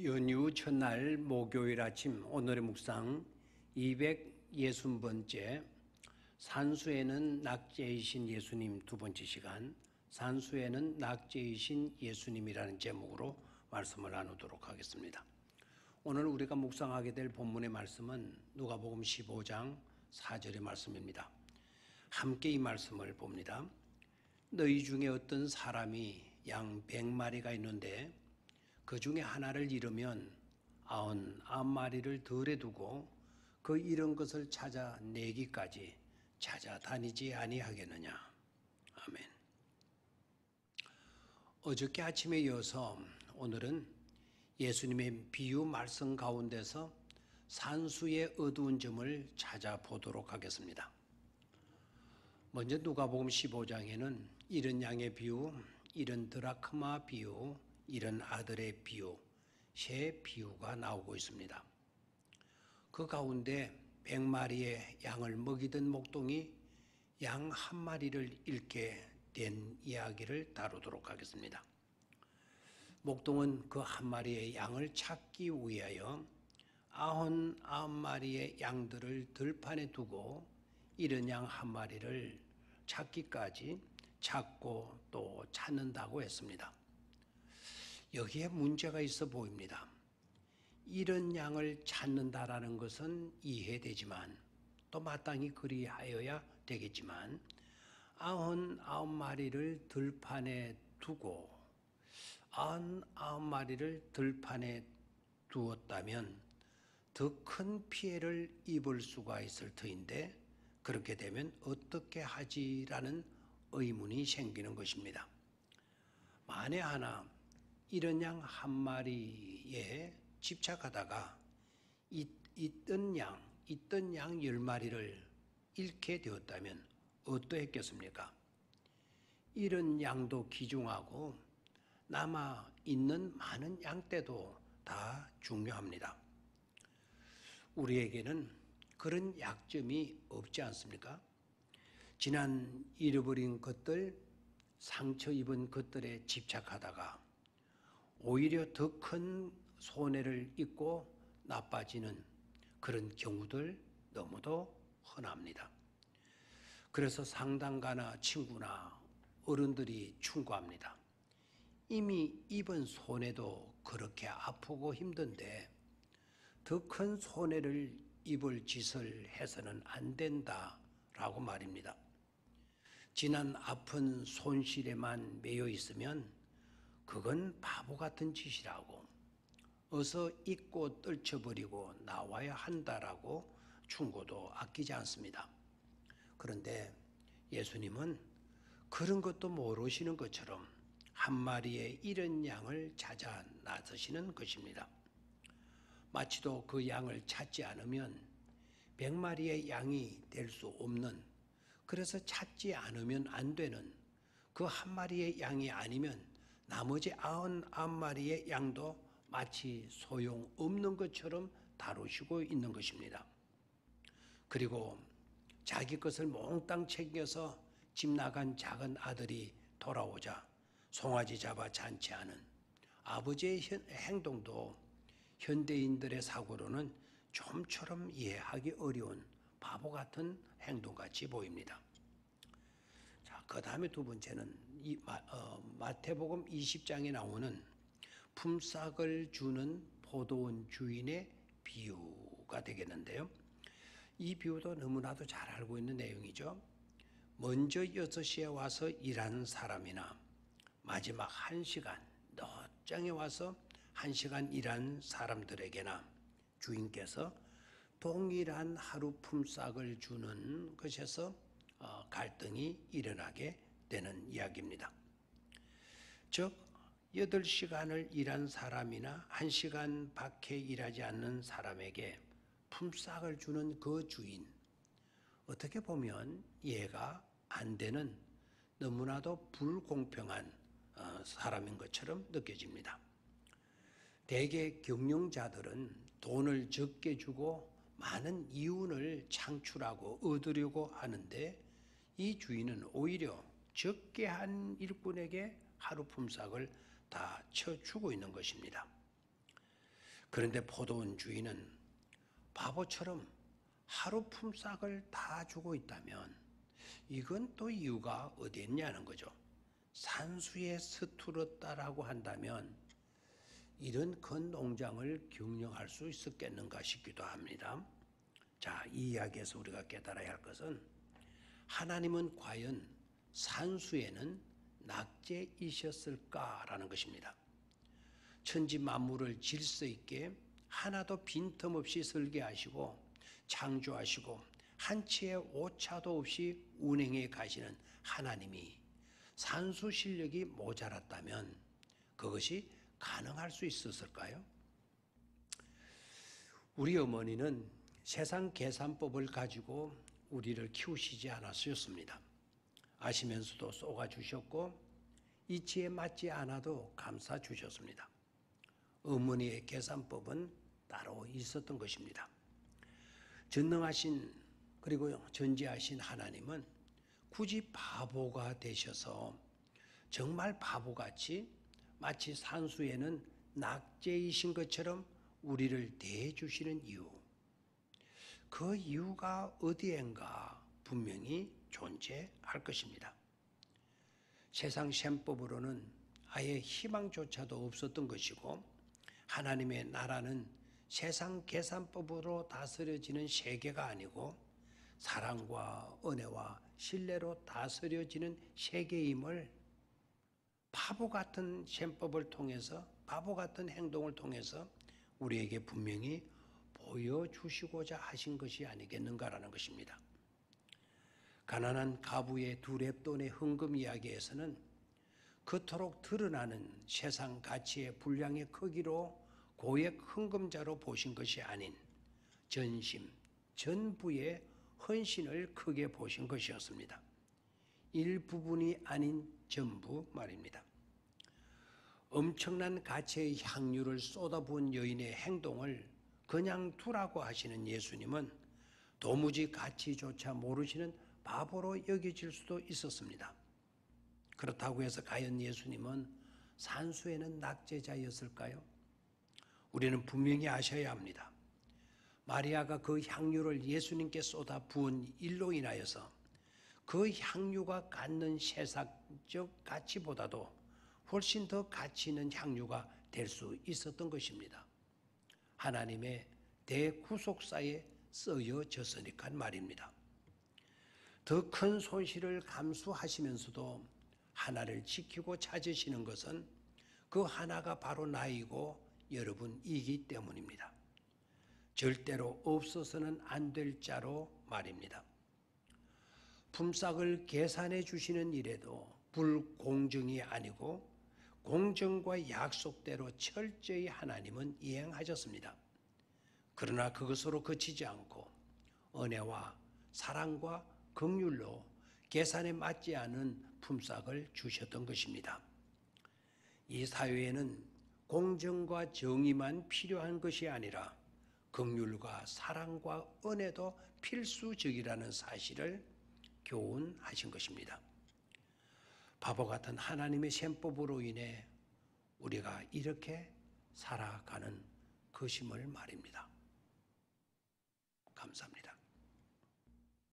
연휴 첫날 목요일 아침 오늘의 묵상 260번째 산수에는 낙제이신 예수님 두 번째 시간 산수에는 낙제이신 예수님이라는 제목으로 말씀을 나누도록 하겠습니다. 오늘 우리가 묵상하게 될 본문의 말씀은 누가복음 15장 4절의 말씀입니다. 함께 이 말씀을 봅니다. 너희 중에 어떤 사람이 양 100마리가 있는데 그 중에 하나를 잃으면 99마리를 덜에 두고 그 잃은 것을 찾아 내기까지 찾아다니지 아니하겠느냐. 아멘. 어저께 아침에 이어서 오늘은 예수님의 비유 말씀 가운데서 산수의 어두운 점을 찾아보도록 하겠습니다. 먼저 누가복음 15장에는 잃은 양의 비유, 잃은 드라크마 비유, 잃은 아들의 비유, 세 비유가 나오고 있습니다. 그 가운데 100마리의 양을 먹이던 목동이 양 한 마리를 잃게 된 이야기를 다루도록 하겠습니다. 목동은 그 한 마리의 양을 찾기 위하여 99마리의 양들을 들판에 두고 잃은 양 한 마리를 찾기까지 찾고 또 찾는다고 했습니다. 여기에 문제가 있어 보입니다. 잃은 양을 찾는다라는 것은 이해되지만 또 마땅히 그리하여야 되겠지만 99마리를 들판에 두고 99마리를 들판에 두었다면 더 큰 피해를 입을 수가 있을 터인데 그렇게 되면 어떻게 하지라는 의문이 생기는 것입니다. 만에 하나 잃은 양 한 마리에 집착하다가 있던 양 10마리를 잃게 되었다면 어떠했겠습니까? 잃은 양도 귀중하고 남아 있는 많은 양 때도 다 중요합니다. 우리에게는 그런 약점이 없지 않습니까? 지난 잃어버린 것들, 상처 입은 것들에 집착하다가 오히려 더 큰 손해를 입고 나빠지는 그런 경우들 너무도 흔합니다. 그래서 상담가나 친구나 어른들이 충고합니다. 이미 입은 손해도 그렇게 아프고 힘든데 더 큰 손해를 입을 짓을 해서는 안 된다라고 말입니다. 지난 아픈 손실에만 매여 있으면 그건 바보 같은 짓이라고 어서 잊고 떨쳐버리고 나와야 한다라고 충고도 아끼지 않습니다. 그런데 예수님은 그런 것도 모르시는 것처럼 한 마리의 잃은 양을 찾아 나서시는 것입니다. 마치도 그 양을 찾지 않으면 100마리의 양이 될 수 없는, 그래서 찾지 않으면 안 되는 그 한 마리의 양이 아니면 나머지 99마리의 양도 마치 소용없는 것처럼 다루시고 있는 것입니다. 그리고 자기 것을 몽땅 챙겨서 집 나간 작은 아들이 돌아오자 송아지 잡아 잔치하는 아버지의 행동도 현대인들의 사고로는 좀처럼 이해하기 어려운 바보 같은 행동같이 보입니다. 자, 그 다음에 두 번째는 마태복음 20장에 나오는 품삯을 주는 포도원 주인의 비유가 되겠는데요. 이 비유도 너무나도 잘 알고 있는 내용이죠. 먼저 6시에 와서 일하는 사람이나 마지막 1시간 늦장에 와서 1시간 일한 사람들에게나 주인께서 동일한 하루 품삯을 주는 것에서 갈등이 일어나게 되는 이야기입니다. 즉 8시간을 일한 사람이나 1시간 밖에 일하지 않는 사람에게 품삯을 주는 그 주인, 어떻게 보면 이해가 안 되는 너무나도 불공평한 사람인 것처럼 느껴집니다. 대개 경영자들은 돈을 적게 주고 많은 이윤을 창출하고 얻으려고 하는데 이 주인은 오히려 적게 한 일꾼에게 하루 품삯을 다 쳐주고 있는 것입니다. 그런데 포도원 주인은 바보처럼 하루 품삯을 다 주고 있다면 이건 또 이유가 어디 있냐는 거죠. 산수에 서툴었다라고 한다면 이런 큰 농장을 경영할 수 있었겠는가 싶기도 합니다. 자, 이 이야기에서 우리가 깨달아야 할 것은 하나님은 과연 산수에는 낙제이셨을까라는 것입니다. 천지 만물을 질서 있게 하나도 빈틈없이 설계하시고 창조하시고 한치의 오차도 없이 운행해 가시는 하나님이 산수 실력이 모자랐다면 그것이 가능할 수 있었을까요? 우리 어머니는 세상 계산법을 가지고 우리를 키우시지 않았습니다. 아시면서도 쏘아주셨고 이치에 맞지 않아도 감싸주셨습니다. 어머니의 계산법은 따로 있었던 것입니다. 전능하신 그리고 전지하신 하나님은 굳이 바보가 되셔서 정말 바보같이 마치 산수에는 낙제이신 것처럼 우리를 대해주시는 이유, 그 이유가 어디엔가 분명히 존재할 것입니다. 세상 셈법으로는 아예 희망조차도 없었던 것이고 하나님의 나라는 세상 계산법으로 다스려지는 세계가 아니고 사랑과 은혜와 신뢰로 다스려지는 세계임을 바보 같은 셈법을 통해서 바보 같은 행동을 통해서 우리에게 분명히 보여주시고자 하신 것이 아니겠는가라는 것입니다. 가난한 가부의 두 렙돈의 헌금 이야기에서는 그토록 드러나는 세상 가치의 분량의 크기로 고액 헌금자로 보신 것이 아닌 전심, 전부의 헌신을 크게 보신 것이었습니다. 일부분이 아닌 전부 말입니다. 엄청난 가치의 향유를 쏟아부은 여인의 행동을 그냥 두라고 하시는 예수님은 도무지 가치조차 모르시는 바보로 여겨질 수도 있었습니다. 그렇다고 해서 과연 예수님은 산수에는 낙제자였을까요? 우리는 분명히 아셔야 합니다. 마리아가 그 향유를 예수님께 쏟아 부은 일로 인하여서 그 향유가 갖는 세상적 가치보다도 훨씬 더 가치 있는 향유가 될 수 있었던 것입니다. 하나님의 대구속사에 쓰여졌으니까 말입니다. 더 큰 손실을 감수하시면서도 하나를 지키고 찾으시는 것은 그 하나가 바로 나이고 여러분이기 때문입니다. 절대로 없어서는 안 될 자로 말입니다. 품삯을 계산해 주시는 일에도 불공정이 아니고 공정과 약속대로 철저히 하나님은 이행하셨습니다. 그러나 그것으로 그치지 않고 은혜와 사랑과 긍휼로 계산에 맞지 않은 품삯을 주셨던 것입니다. 이 사회에는 공정과 정의만 필요한 것이 아니라 긍휼과 사랑과 은혜도 필수적이라는 사실을 교훈하신 것입니다. 바보 같은 하나님의 셈법으로 인해 우리가 이렇게 살아가는 것임을 말입니다. 감사합니다.